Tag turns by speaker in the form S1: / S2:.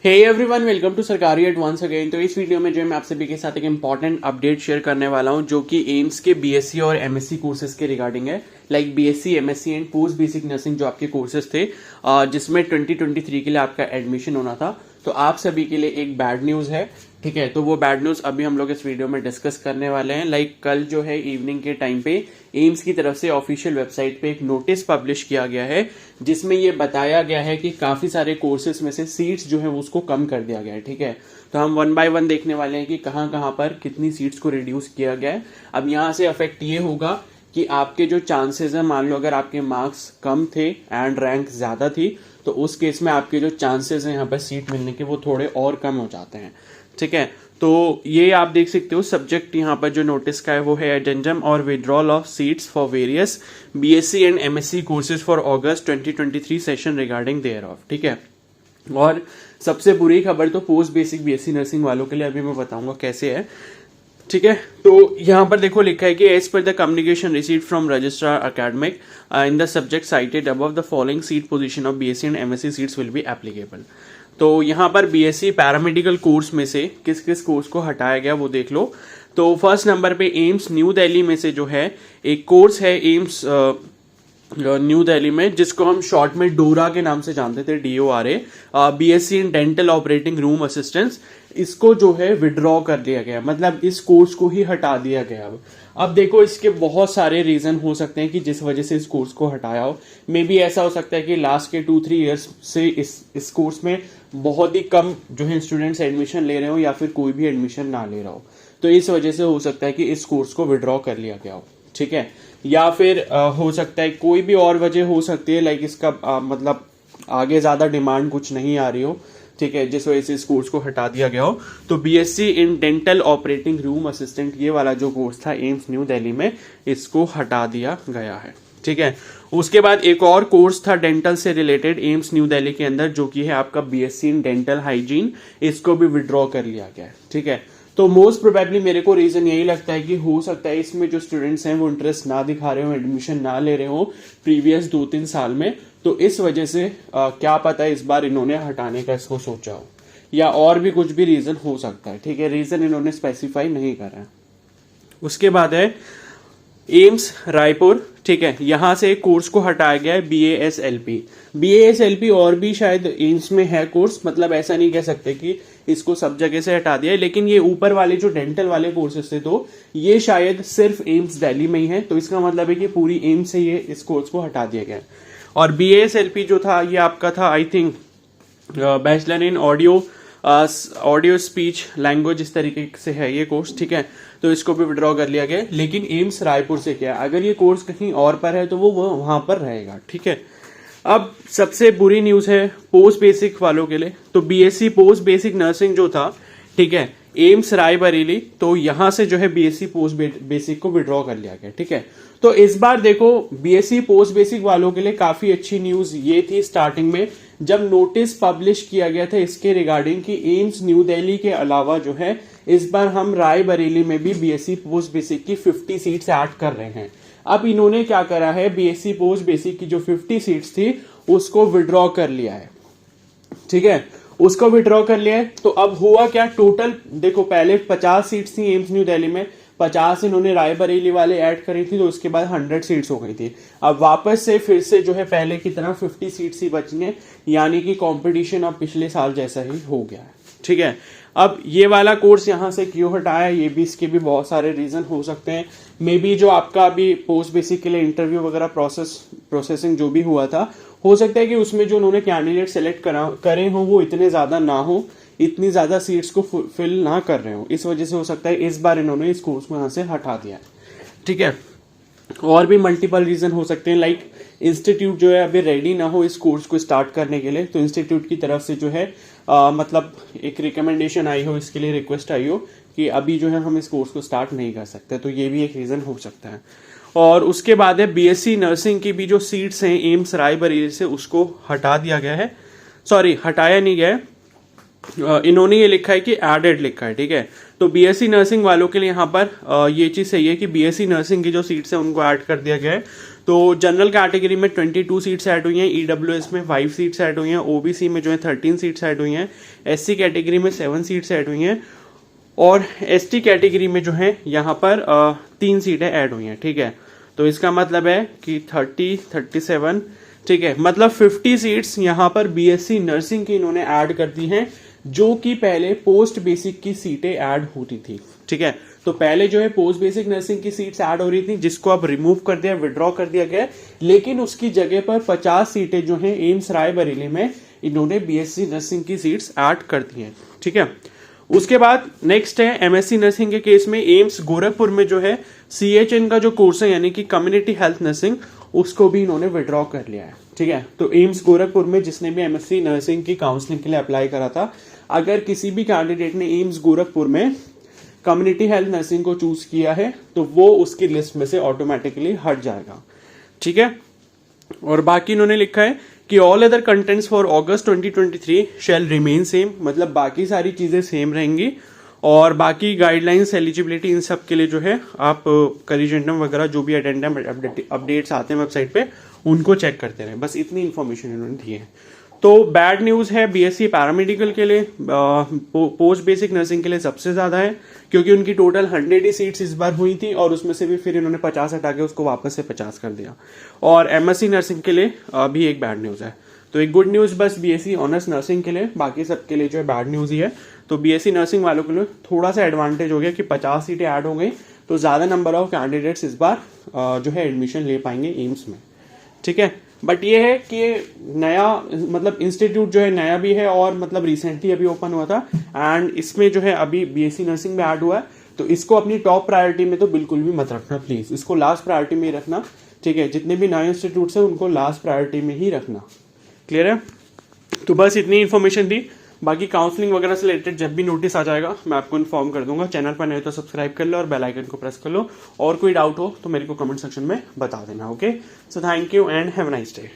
S1: Hey everyone, welcome to सरकारी eight once again. तो इस वीडियो में जो है मैं आप सभी के साथ एक इंपॉर्टेंट अपडेट शेयर करने वाला हूं जो कि एम्स के बीएससी और एमएससी कोर्सेज के रिगार्डिंग है। Like BSc, MSc and post basic nursing जो आपके कोर्सेज थे जिसमें 2023 के लिए आपका एडमिशन होना था। तो आप सभी के लिए एक बैड न्यूज है, ठीक है। तो वो बैड न्यूज अभी हम लोग इस वीडियो में डिस्कस करने वाले हैं। लाइक कल जो है इवनिंग के टाइम पे एम्स की तरफ से ऑफिशियल वेबसाइट पे एक नोटिस पब्लिश किया गया है जिसमें ये बताया गया है कि काफी सारे कोर्सेज में से सीट्स जो है उसको कम कर दिया गया है, ठीक है। तो हम वन बाय वन देखने वाले हैं कि कहां कहां पर कितनी सीट्स को रिड्यूस किया गया है। अब यहां से अफेक्ट ये होगा कि आपके जो चांसेस है, मान लो अगर आपके मार्क्स कम थे एंड रैंक ज्यादा थी तो उस केस में आपके जो चांसेस हैं यहाँ पर सीट मिलने के वो थोड़े और कम हो जाते हैं, ठीक है। तो ये आप देख सकते हो सब्जेक्ट यहाँ पर जो नोटिस का है वो है एडेंडम और withdrawal of seats for various BSc and MSc courses for August 2023 session regarding their of, ठीक है। और सबसे बुरी खबर तो पोस्ट बेसिक बीएससी नर्सिंग वालों के लिए अभी मैं बताऊंगा कैसे है, ठीक है। तो यहाँ पर देखो लिखा है कि एज पर the communication received from registrar academic in the subject cited above the following seat position of BSc and MSc seats will be applicable. तो यहाँ पर बीएससी पैरामेडिकल कोर्स में से किस किस कोर्स को हटाया गया वो देख लो। तो फर्स्ट नंबर पे एम्स न्यू दिल्ली में से जो है एक कोर्स है एम्स न्यू दिल्ली में जिसको हम शॉर्ट में डोरा के नाम से जानते थे, DORA, BSc in dental operating room assistance. इसको जो है विड्रॉ कर दिया गया, मतलब इस कोर्स को ही हटा दिया गया। अब देखो इसके बहुत सारे रीजन हो सकते हैं कि जिस वजह से इस कोर्स को हटाया हो। मे बी ऐसा हो सकता है कि लास्ट के 2-3 ईयर्स से इस कोर्स में बहुत ही कम जो है स्टूडेंट्स एडमिशन ले रहे हो या फिर कोई भी एडमिशन ना ले रहा हो, तो इस वजह से हो सकता है कि इस कोर्स को विड्रॉ कर लिया गया हो, ठीक है। या फिर हो सकता है कोई भी और वजह हो सकती है, लाइक इसका मतलब आगे ज्यादा डिमांड कुछ नहीं आ रही हो, ठीक है, जिस वजह से इस कोर्स को हटा दिया गया हो। तो BSc in dental operating room assistant ये वाला जो कोर्स था एम्स न्यू दिल्ली में, इसको हटा दिया गया है, ठीक है। उसके बाद एक और कोर्स था डेंटल से रिलेटेड एम्स न्यू दिल्ली के अंदर जो कि है आपका बीएससी इन डेंटल हाइजीन, इसको भी विड्रॉ कर लिया गया है, ठीक है। तो मोस्ट प्रोबेबली मेरे को रीजन यही लगता है कि हो सकता है इसमें जो स्टूडेंट्स हैं वो इंटरेस्ट ना दिखा रहे हो, एडमिशन ना ले रहे हो प्रीवियस 2-3 साल में, तो इस वजह से क्या पता है इस बार इन्होंने हटाने का इसको सोचा हो, या और भी कुछ भी रीजन हो सकता है, ठीक है। रीजन इन्होंने स्पेसिफाई नहीं करा है। उसके बाद है एम्स रायपुर, ठीक है, यहां से एक कोर्स को हटाया गया है BASLP और भी शायद एम्स में है कोर्स, मतलब ऐसा नहीं कह सकते कि इसको सब जगह से हटा दिया है, लेकिन ये ऊपर वाले जो डेंटल वाले कोर्सेस थे तो ये शायद सिर्फ एम्स दिल्ली में ही है। तो इसका मतलब है कि पूरी एम्स से ये इस कोर्स को हटा दिया गया। और BASLP जो था ये आपका था I think bachelor in audio speech language, इस तरीके से है ये कोर्स, ठीक है। तो इसको भी विड्रॉ कर लिया गया, लेकिन एम्स रायपुर से क्या, अगर ये कोर्स कहीं और पर है तो वो वहां पर रहेगा, ठीक है। अब सबसे बुरी न्यूज है पोस्ट बेसिक वालों के लिए। तो बीएससी पोस्ट बेसिक नर्सिंग जो था, ठीक है, एम्स रायबरेली, तो यहां से जो है बीएससी पोस्ट बेसिक को विड्रॉ कर लिया गया, ठीक है। तो इस बार देखो बीएससी पोस्ट बेसिक वालों के लिए काफी अच्छी न्यूज ये थी स्टार्टिंग में जब नोटिस पब्लिश किया गया था इसके रिगार्डिंग कि एम्स न्यू दिल्ली के अलावा जो है इस बार हम रायबरेली में भी बीएससी पोस्ट बेसिक की 50 सीट्स ऐड कर रहे हैं। अब इन्होंने क्या करा है, बीएससी पोस्ट बेसिक की जो 50 सीट्स थी उसको विड्रॉ कर लिया है, ठीक है, उसको विड्रॉ कर लिया है। तो अब हुआ क्या, टोटल देखो पहले 50 सीट्स थी एम्स न्यू दिल्ली में, 50 इन्होंने रायबरेली वाले ऐड करी थी, तो उसके बाद 100 सीट्स हो गई थी। अब वापस से फिर से जो है पहले की तरह 50 सीट्स ही बची हैं, यानी कि कंपटीशन अब पिछले साल जैसा ही हो गया है, ठीक है। अब ये वाला कोर्स यहां से क्यों हटाया, ये भी इसके भी बहुत सारे रीजन हो सकते हैं। मे बी जो आपका अभी पोस्ट बेसिक के लिए इंटरव्यू वगैरह प्रोसेसिंग जो भी हुआ था, हो सकता है कि उसमें जो उन्होंने कैंडिडेट सेलेक्ट करे हो वो इतने ज्यादा ना हो, इतनी ज्यादा सीट्स को फिल ना कर रहे हो, इस वजह से हो सकता है इस बार इन्होंने इस कोर्स को यहां से हटा दिया, ठीक है। और भी मल्टीपल रीजन हो सकते हैं, लाइक इंस्टीट्यूट जो है अभी रेडी ना हो इस कोर्स को स्टार्ट करने के लिए, तो इंस्टीट्यूट की तरफ से जो है मतलब एक रिकमेंडेशन आई हो, इसके लिए रिक्वेस्ट आई हो कि अभी जो है हम इस कोर्स को स्टार्ट नहीं कर सकते, तो ये भी एक रीजन हो सकता है। और उसके बाद है बीएससी नर्सिंग की भी जो सीट्स हैं एम्स रायबरेली से उसको हटा दिया गया है, सॉरी हटाया नहीं गया है, इन्होंने ये लिखा है कि एडेड लिखा है, ठीक है। तो बीएससी नर्सिंग वालों के लिए यहाँ पर ये चीज सही है कि बीएससी नर्सिंग की जो सीट्स है उनको ऐड कर दिया गया है। तो जनरल कैटेगरी में 22 सीट्स ऐड हुई हैं, ईडब्ल्यूएस में 5 सीट्स ऐड हुई हैं, ओबीसी में जो है 13 सीट्स ऐड हुई हैं, एससी कैटेगरी में 7 सीट्स ऐड हुई हैं और एसटी कैटेगरी में जो है यहाँ पर 3 सीटें ऐड हुई हैं। ठीक है, तो इसका मतलब है कि 37, ठीक है, मतलब 50 सीट्स यहाँ पर बीएससी नर्सिंग की इन्होंने ऐड कर दी हैं, जो कि पहले पोस्ट बेसिक की सीटें ऐड होती थी। ठीक है, तो पहले जो है पोस्ट बेसिक नर्सिंग की सीट्स ऐड हो रही थी, जिसको अब रिमूव कर दिया, विड्रॉ कर दिया गया, लेकिन उसकी जगह पर 50 सीटें जो है एम्स रायबरेली में इन्होंने बीएससी नर्सिंग की सीट्स ऐड कर दी हैं। ठीक है, उसके बाद नेक्स्ट है एमएससी नर्सिंग के केस में एम्स गोरखपुर में जो है सीएचएन का जो कोर्स है यानी कि कम्युनिटी हेल्थ नर्सिंग, उसको भी इन्होंने विड्रॉ कर लिया है। ठीक है, तो एम्स गोरखपुर में जिसने भी एमएससी नर्सिंग की काउंसलिंग के लिए अप्लाई करा था, अगर किसी भी कैंडिडेट ने एम्स गोरखपुर में कम्युनिटी हेल्थ नर्सिंग को चूज किया है तो वो उसकी लिस्ट में से ऑटोमेटिकली हट जाएगा। ठीक है, और बाकी इन्होंने लिखा है कि all other contents for August 2023 shall remain same, मतलब बाकी सारी चीजें सेम रहेंगी और बाकी गाइडलाइंस एलिजिबिलिटी इन सब के लिए जो है आप करिजेंडम वगैरह जो भी एडेंडम अपडेट्स आते हैं वेबसाइट पे उनको चेक करते रहे। बस इतनी इन्फॉर्मेशन इन्होंने दी है। तो बैड न्यूज है बीएससी पैरामेडिकल के लिए, पोस्ट बेसिक नर्सिंग के लिए सबसे ज्यादा है, क्योंकि उनकी टोटल 100 ही सीट्स इस बार हुई थी और उसमें से भी फिर इन्होंने 50 हटा के उसको वापस से 50 कर दिया। और एमएससी नर्सिंग के लिए भी एक बैड न्यूज है। तो एक गुड न्यूज बस बीएससी ऑनर्स नर्सिंग के लिए, बाकी सबके लिए जो है बैड न्यूज ही है। तो बीएससी नर्सिंग वालों के लिए थोड़ा सा एडवांटेज हो गया कि 50 सीटें ऐड हो गई, तो ज्यादा नंबर ऑफ कैंडिडेट्स इस बार जो है एडमिशन ले पाएंगे एम्स में। ठीक है, बट ये है कि नया मतलब इंस्टीट्यूट जो है नया भी है और मतलब रिसेंटली अभी ओपन हुआ था एंड इसमें जो है अभी बीएससी नर्सिंग में ऐड हुआ है, तो इसको अपनी टॉप प्रायोरिटी में तो बिल्कुल भी मत रखना प्लीज, इसको लास्ट प्रायोरिटी में ही रखना। ठीक है, जितने भी नए इंस्टीट्यूट्स हैं उनको लास्ट प्रायोरिटी में ही रखना। क्लियर है? तो बस इतनी इन्फॉर्मेशन दी, बाकी काउंसलिंग वगैरह से रिलेटेड जब भी नोटिस आ जाएगा मैं आपको इन्फॉर्म कर दूंगा। चैनल पर नहीं तो सब्सक्राइब कर लो और बेल आइकन को प्रेस कर लो, और कोई डाउट हो तो मेरे को कमेंट सेक्शन में बता देना। Okay, so thank you and have a nice day.